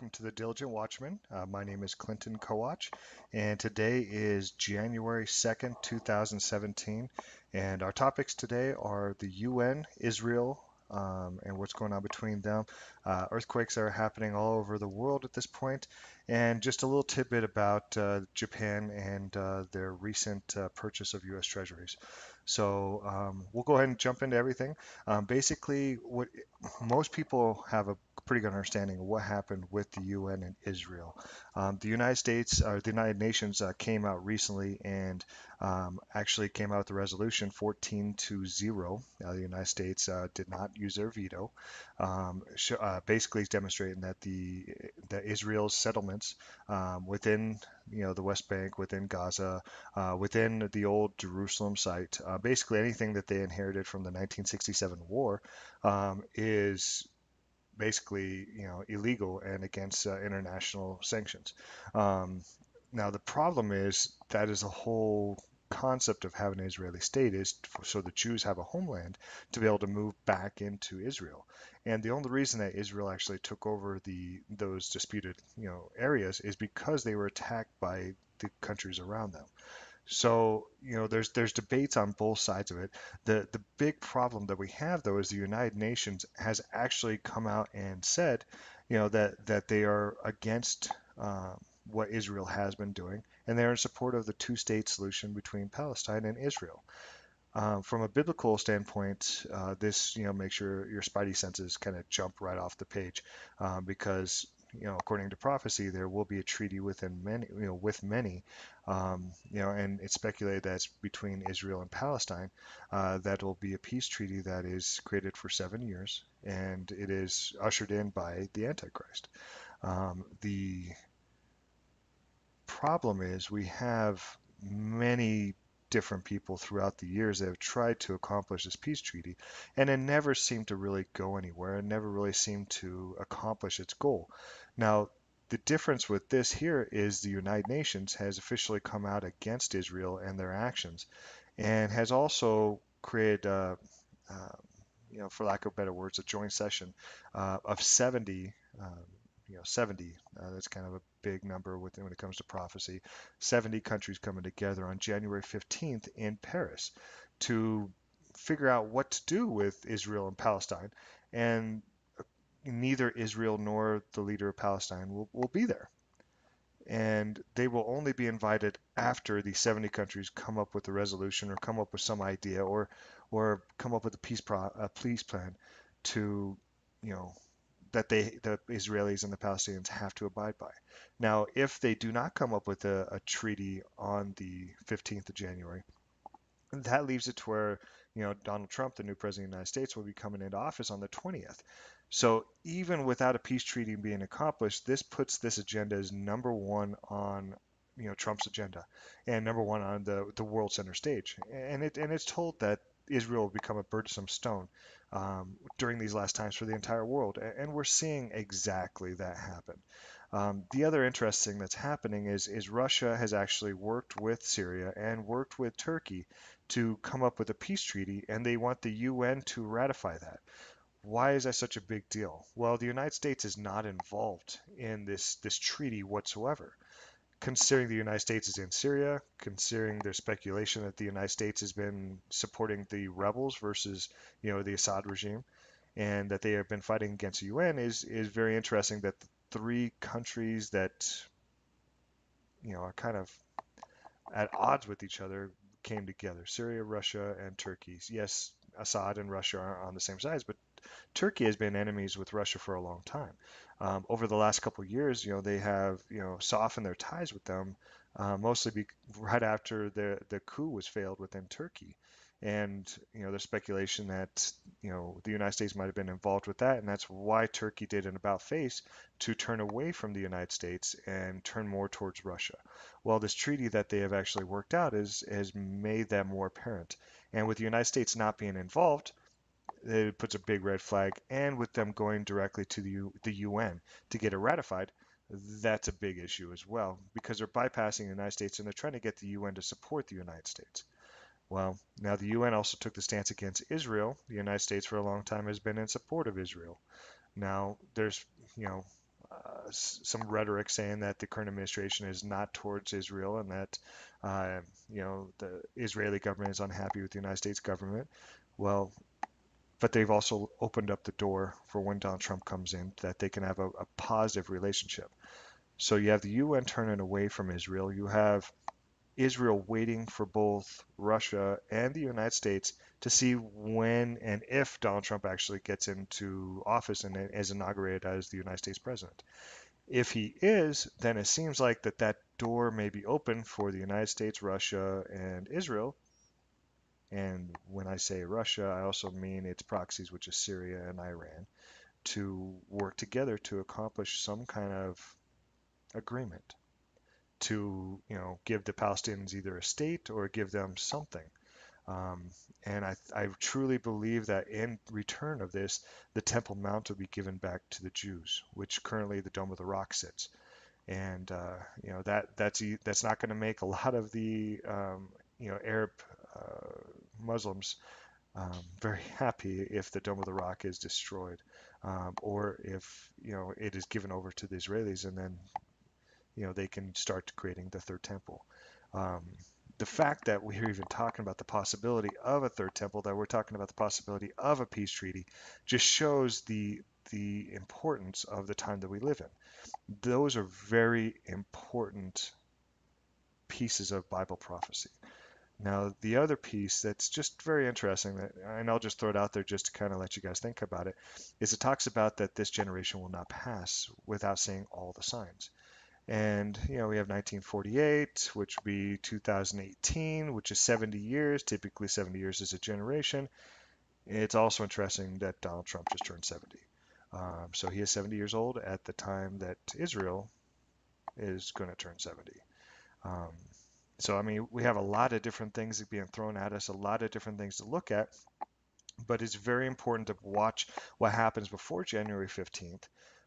welcome to the Diligent Watchman. My name is Clinton Kowach, and today is January 2nd, 2017. And our topics today are the UN, Israel, and what's going on between them. Earthquakes are happening all over the world at this point, and just a little tidbit about Japan and their recent purchase of U.S. Treasuries. So we'll go ahead and jump into everything. Basically, what most people have a pretty good understanding of what happened with the UN and Israel. The United States, or the United Nations, came out recently and actually came out with a resolution 14 to 0. The United States did not use their veto. Basically, demonstrating that the Israel's settlements within the West Bank, within Gaza, within the old Jerusalem site, basically anything that they inherited from the 1967 war is basically illegal and against international sanctions. Um, Now the problem is that is a whole concept of having an Israeli state is so the Jews have a homeland to be able to move back into Israel. And the only reason that Israel actually took over those disputed areas is because they were attacked by the countries around them. So, there's debates on both sides of it. The big problem that we have though is the United Nations has actually come out and said, that they are against what Israel has been doing, and they're in support of the two-state solution between Palestine and Israel. From a biblical standpoint, this makes your spidey senses kind of jump right off the page, because according to prophecy, there will be a treaty within many, with many, and it's speculated that it's between Israel and Palestine. That will be a peace treaty that is created for 7 years, and it is ushered in by the Antichrist. The problem is we have many different people throughout the years that have tried to accomplish this peace treaty, and it never seemed to really go anywhere. It never really seemed to accomplish its goal. Now, the difference with this here is the United Nations has officially come out against Israel and their actions, and has also created, uh, for lack of better words, a joint session of 70. 70. That's kind of a big number when it comes to prophecy. 70 countries coming together on January 15th in Paris to figure out what to do with Israel and Palestine. And neither Israel nor the leader of Palestine will be there. And they will only be invited after the 70 countries come up with a resolution or come up with some idea or come up with a peace plan to, you know, that the Israelis and the Palestinians have to abide by. Now, if they do not come up with a treaty on the 15th of January, that leaves it to where Donald Trump, the new president of the United States, will be coming into office on the 20th. So even without a peace treaty being accomplished, this puts this agenda as number one on Trump's agenda and number one on the world center stage. And it's told that Israel will become a burdensome stone during these last times for the entire world, and we're seeing exactly that happen. The other interesting that's happening is Russia has actually worked with Syria and worked with Turkey to come up with a peace treaty, and they want the UN to ratify that. Why is that such a big deal? Well, the United States is not involved in this treaty whatsoever. Considering the United States is in Syria, considering there's speculation that the United States has been supporting the rebels versus, the Assad regime, and that they have been fighting against the UN is very interesting that the three countries that, are kind of at odds with each other came together. Syria, Russia, and Turkey. Yes, Assad and Russia are on the same sides, but Turkey has been enemies with Russia for a long time. Over the last couple of years, they have softened their ties with them, mostly right after the coup was failed within Turkey, and there's speculation that the United States might have been involved with that, and that's why Turkey did an about face to turn away from the United States and turn more towards Russia. Well, this treaty that they have actually worked out has made that more apparent, and with the United States not being involved, it puts a big red flag. And with them going directly to the UN to get it ratified, that's a big issue as well because they're bypassing the United States and they're trying to get the UN to support the United States. Well, now the UN also took the stance against Israel. The United States for a long time has been in support of Israel. Now there's, you know, some rhetoric saying that the current administration is not towards Israel and that the Israeli government is unhappy with the United States government. Well, but they've also opened up the door for when Donald Trump comes in that they can have a positive relationship. So you have the UN turning away from Israel. You have Israel waiting for both Russia and the United States to see when and if Donald Trump actually gets into office and is inaugurated as the United States president. If he is, then it seems like that door may be open for the United States, Russia, and Israel. And when I say Russia, I also mean its proxies, which is Syria and Iran, to work together to accomplish some kind of agreement to, give the Palestinians either a state or give them something. Um, and I truly believe that in return of this, the Temple Mount will be given back to the Jews, which currently the Dome of the Rock sits. And that's not going to make a lot of the Arab Muslims very happy if the Dome of the Rock is destroyed, or if it is given over to the Israelis, and then they can start creating the third temple. Um, the fact that we're even talking about the possibility of a third temple, that we're talking about the possibility of a peace treaty, just shows the importance of the time that we live in. Those are very important pieces of Bible prophecy. Now, the other piece that's just very interesting, and I'll just throw it out there just to kind of let you guys think about it, is it talks about that this generation will not pass without seeing all the signs. And, we have 1948, which would be 2018, which is 70 years. Typically, 70 years is a generation. It's also interesting that Donald Trump just turned 70. So he is 70 years old at the time that Israel is going to turn 70. Um, so, I mean, we have a lot of different things being thrown at us, a lot of different things to look at, but it's very important to watch what happens before January 15th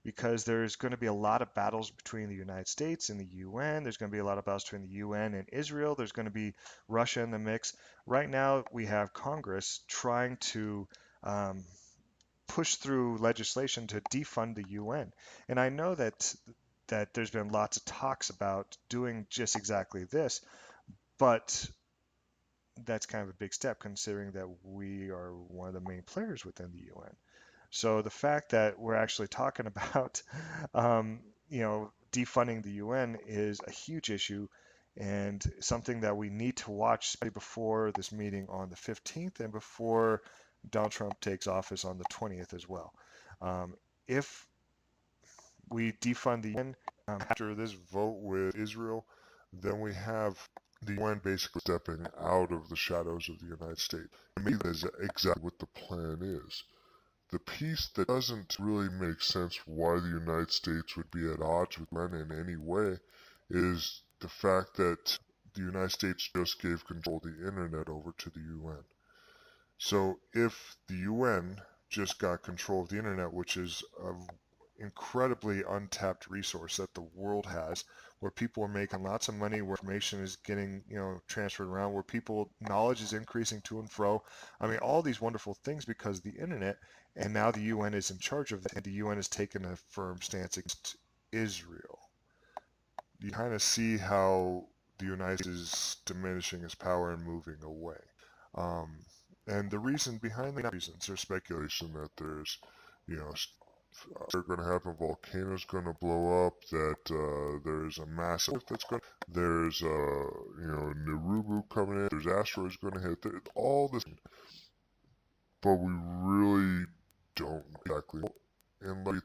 because there's going to be a lot of battles between the United States and the UN. There's going to be a lot of battles between the UN and Israel. There's going to be Russia in the mix. Right now, we have Congress trying to push through legislation to defund the UN. And I know that there's been lots of talks about doing just exactly this, but that's kind of a big step considering that we are one of the main players within the UN. So the fact that we're actually talking about, defunding the UN is a huge issue and something that we need to watch, especially before this meeting on the 15th and before Donald Trump takes office on the 20th as well. If we defund the UN, After this vote with Israel, then we have the UN basically stepping out of the shadows of the United States. To me, that's exactly what the plan is. The piece that doesn't really make sense why the United States would be at odds with UN in any way is the fact that the United States just gave control of the internet over to the UN. So if the UN just got control of the internet, which is an incredibly untapped resource that the world has, where people are making lots of money, where information is getting, transferred around, where knowledge is increasing to and fro. I mean, all these wonderful things because of the internet, and now the UN is in charge of it, and the UN has taken a firm stance against Israel. You kind of see how the United States is diminishing its power and moving away. Um, and the reason behind the reasons, there's speculation that there's, they're going to happen, volcanoes going to blow up, that there's a massive earth that's going to, there's, Narubu coming in, there's asteroids going to hit, all this, but we really don't exactly know. And let me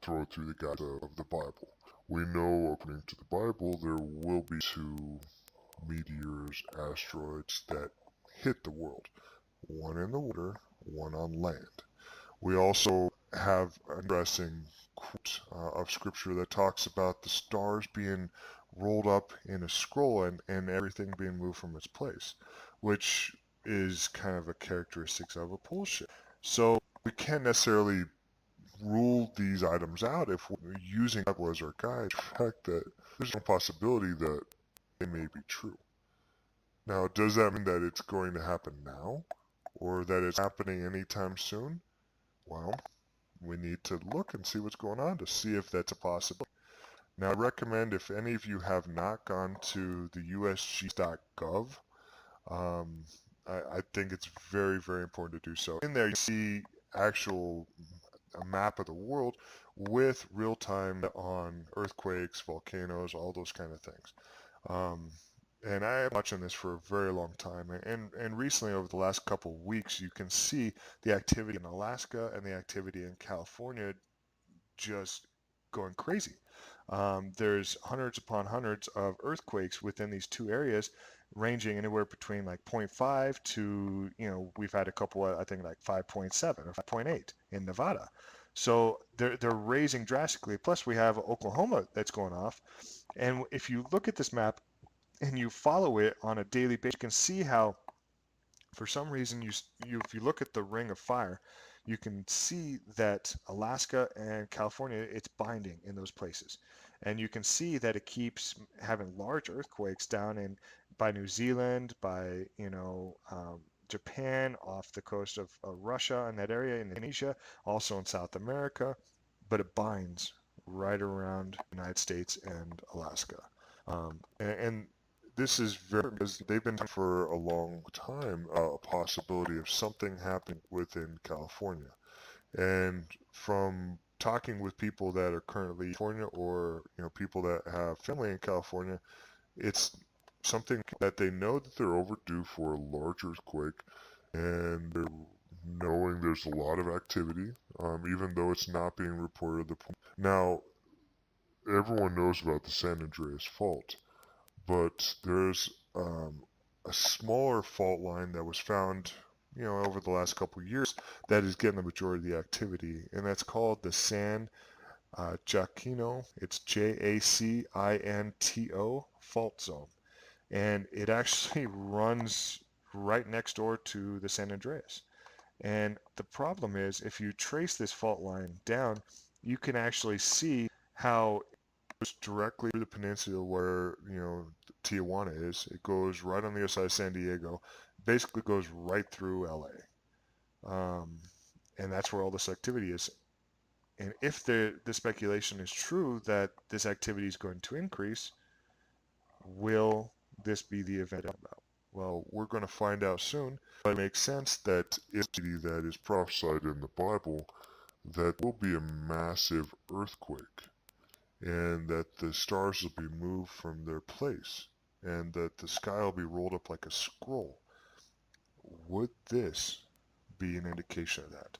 throw it through the guise of the Bible. We know, according to the Bible, there will be 2 meteors, asteroids that hit the world. One in the water, one on land. We also have an interesting quote of scripture that talks about the stars being rolled up in a scroll and everything being moved from its place, which is kind of a characteristic of a pole shift. So we can't necessarily rule these items out if we're using the Bible as our guide. The fact that there's no possibility that they may be true. Now, does that mean that it's going to happen now? Or that it's happening anytime soon? Well, we need to look and see what's going on to see if that's a possibility. Now, I recommend if any of you have not gone to the usgs.gov, um, I think it's very, very important to do so. In there, you see actual a map of the world with real time on earthquakes, volcanoes, all those kind of things. Um, and I have been watching this for a very long time. And recently, over the last couple of weeks, you can see the activity in Alaska and the activity in California just going crazy. There's hundreds upon hundreds of earthquakes within these two areas, ranging anywhere between like zero point 0.5 to, we've had a couple, I think like 5.7 or 5.8 in Nevada. So they're raising drastically. Plus, we have Oklahoma that's going off. And if you look at this map and you follow it on a daily basis, you can see how for some reason if you look at the ring of fire, you can see that Alaska and California, it's binding in those places. And you can see that it keeps having large earthquakes down in by New Zealand, by Japan, off the coast of Russia and that area, in Indonesia, also in South America, but it binds right around the United States and Alaska. And this is very because they've been for a long time a possibility of something happening within California. And from talking with people that are currently in California or people that have family in California, it's something that they know that they're overdue for a large earthquake, and they're knowing there's a lot of activity, even though it's not being reported. Now, everyone knows about the San Andreas Fault, but there's a smaller fault line that was found, over the last couple of years that is getting the majority of the activity, and that's called the San Jacinto. It's Jacinto fault zone, and it actually runs right next door to the San Andreas. And the problem is, if you trace this fault line down, you can actually see how goes directly through the peninsula where Tijuana is. It goes right on the other side of San Diego, basically goes right through LA, and that's where all this activity is. And if the speculation is true that this activity is going to increase, will this be the event about? Well, we're going to find out soon. But it makes sense that if that is prophesied in the Bible, that will be a massive earthquake, and that the stars will be moved from their place, and that the sky will be rolled up like a scroll. Would this be an indication of that?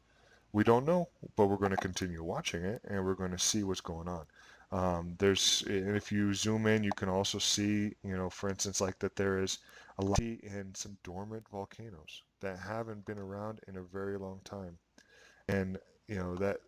We don't know, but we're going to continue watching it, and we're going to see what's going on. And if you zoom in, you can also see, for instance, like that there is a lot in some dormant volcanoes that haven't been around in a very long time, and that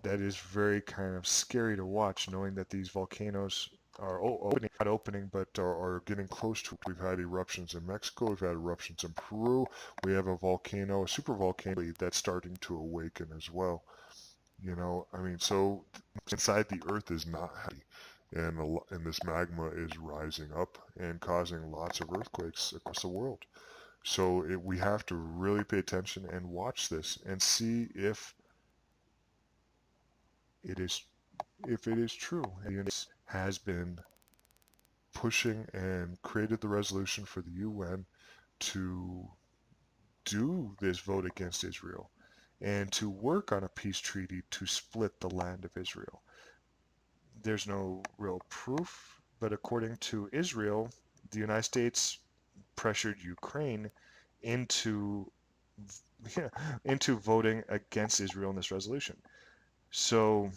is very kind of scary to watch, knowing that these volcanoes are opening, not opening, but are getting close to. We've had eruptions in Mexico. We've had eruptions in Peru. We have a volcano, a super volcano that's starting to awaken as well. So inside the Earth is not happy, and this magma is rising up and causing lots of earthquakes across the world. So we have to really pay attention and watch this and see if it is true. And has been pushing and created the resolution for the UN to do this vote against Israel and to work on a peace treaty to split the land of Israel. There's no real proof, but according to Israel, the United States pressured Ukraine into into voting against Israel in this resolution. So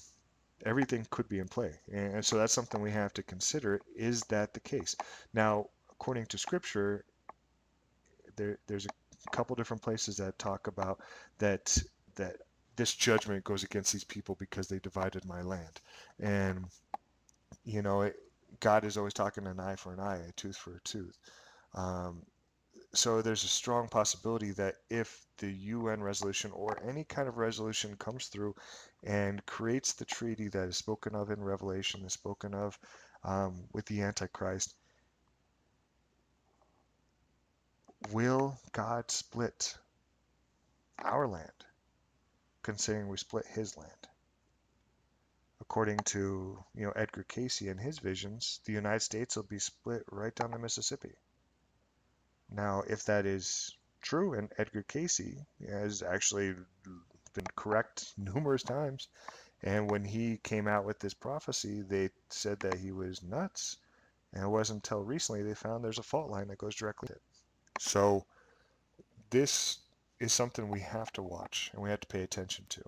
everything could be in play. And so that's something we have to consider. Is that the case? Now, according to scripture, there's a couple different places that talk about that this judgment goes against these people because they divided my land. And, God is always talking an eye for an eye, a tooth for a tooth. Um, so there's a strong possibility that if the UN resolution or any kind of resolution comes through and creates the treaty that is spoken of in Revelation, is spoken of with the Antichrist, will God split our land? considering we split his land. According to, Edgar Cayce and his visions, the United States will be split right down the Mississippi. Now, if that is true, and Edgar Cayce has actually been correct numerous times, and when he came out with this prophecy, they said that he was nuts, and it wasn't until recently they found there's a fault line that goes directly to it. So this is something we have to watch and we have to pay attention to.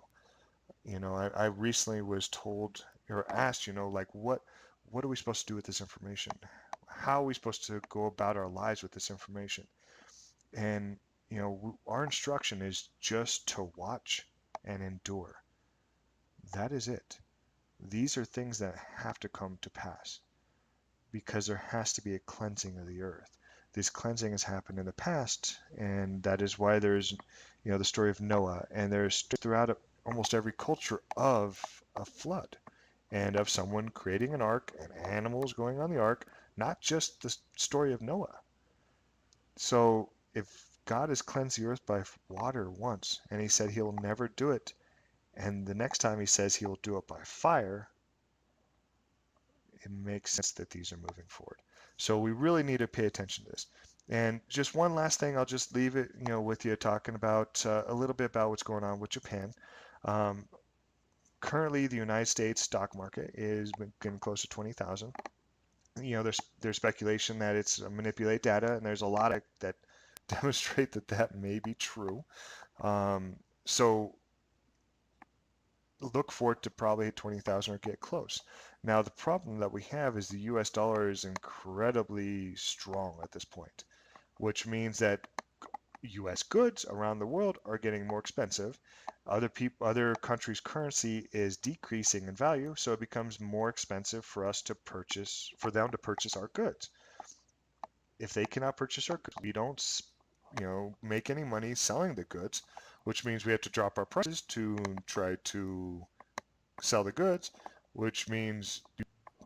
I recently was told or asked, like what are we supposed to do with this information? How are we supposed to go about our lives with this information? And our instruction is just to watch and endure. That is it. These are things that have to come to pass because there has to be a cleansing of the earth. This cleansing has happened in the past, and that is why there's, the story of Noah, and there's throughout almost every culture of a flood and of someone creating an ark and animals going on the ark, not just the story of Noah. So if God has cleansed the earth by water once, and he said he'll never do it, and the next time he says he'll do it by fire, it makes sense that these are moving forward. So we really need to pay attention to this. And just one last thing, I'll just leave it, with you talking about a little bit about what's going on with Japan. Um, Currently, the United States stock market is getting close to 20,000. There's speculation that it's manipulate data, and there's a lot that demonstrate that may be true. So look for it to probably hit 20,000 or get close. Now, the problem that we have is the US dollar is incredibly strong at this point, which means that US goods around the world are getting more expensive. Other countries' currency is decreasing in value, so it becomes more expensive for them to purchase our goods. If they cannot purchase our goods, we don't, make any money selling the goods, which means we have to drop our prices to try to sell the goods, which means,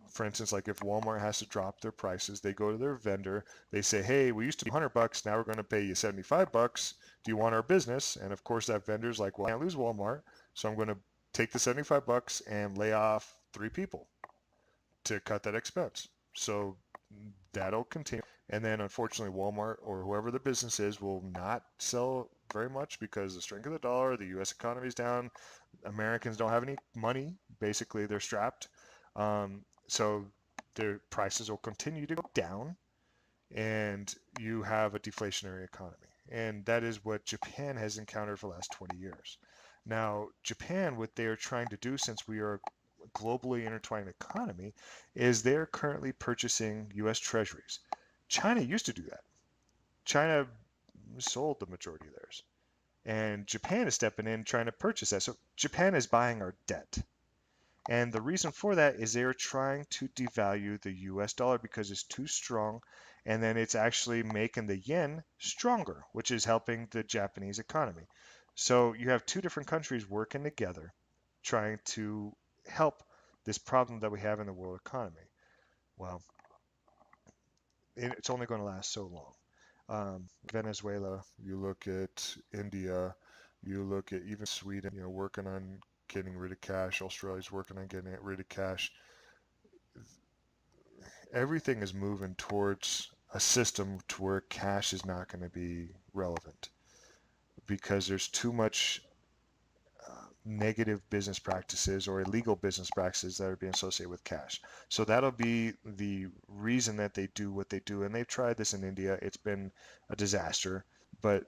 for instance, like if Walmart has to drop their prices, they go to their vendor, they say, hey, we used to be $100, now we're going to pay you $75. Do you want our business? And of course that vendor's like, well, I can't lose Walmart, so I'm going to take the $75 and lay off 3 people to cut that expense. So that'll continue. And then unfortunately Walmart or whoever the business is will not sell very much because the strength of the dollar, the US economy is down, Americans don't have any money, basically they're strapped. So their prices will continue to go down, and you have a deflationary economy. And that is what Japan has encountered for the last 20 years. Now, Japan, what they are trying to do, since we are a globally intertwined economy, is they're currently purchasing U.S. treasuries. China used to do that. China sold the majority of theirs. And Japan is stepping in trying to purchase that. So Japan is buying our debt. And the reason for that is they're trying to devalue the US dollar because it's too strong, and then it's actually making the yen stronger, which is helping the Japanese economy. So you have two different countries working together trying to help this problem that we have in the world economy. Well, it's only going to last so long. Venezuela, you look at India, you look at even Sweden, working on getting rid of cash. Australia's working on getting rid of cash. Everything is moving towards a system to where cash is not going to be relevant because there's too much negative business practices or illegal business practices that are being associated with cash. So that'll be the reason that they do what they do. And they've tried this in India. It's been a disaster, but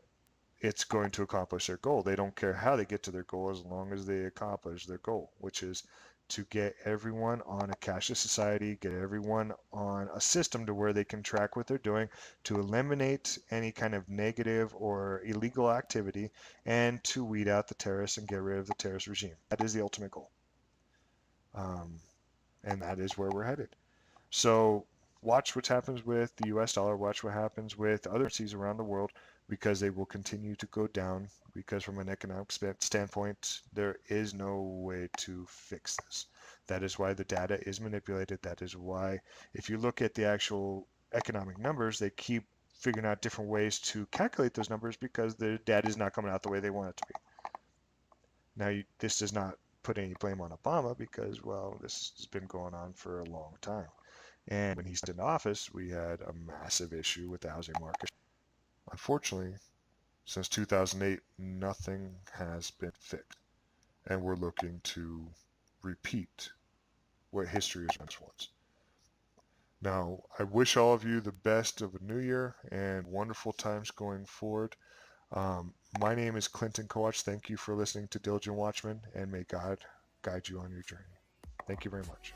it's going to accomplish their goal. They don't care how they get to their goal as long as they accomplish their goal, which is to get everyone on a cashless society, get everyone on a system to where they can track what they're doing, to eliminate any kind of negative or illegal activity, and to weed out the terrorists and get rid of the terrorist regime. That is the ultimate goal. And that is where we're headed. So watch what happens with the US dollar, watch what happens with other currencies around the world, because they will continue to go down, because from an economic standpoint, there is no way to fix this. That is why the data is manipulated. That is why, if you look at the actual economic numbers, they keep figuring out different ways to calculate those numbers because the data is not coming out the way they want it to be. Now, this does not put any blame on Obama because, well, this has been going on for a long time. And when he stepped into office, we had a massive issue with the housing market. Unfortunately, since 2008, nothing has been fixed. And we're looking to repeat what history has once. Now, I wish all of you the best of a new year and wonderful times going forward. My name is Clinton Coach. Thank you for listening to Diligent Watchman, and may God guide you on your journey. Thank you very much.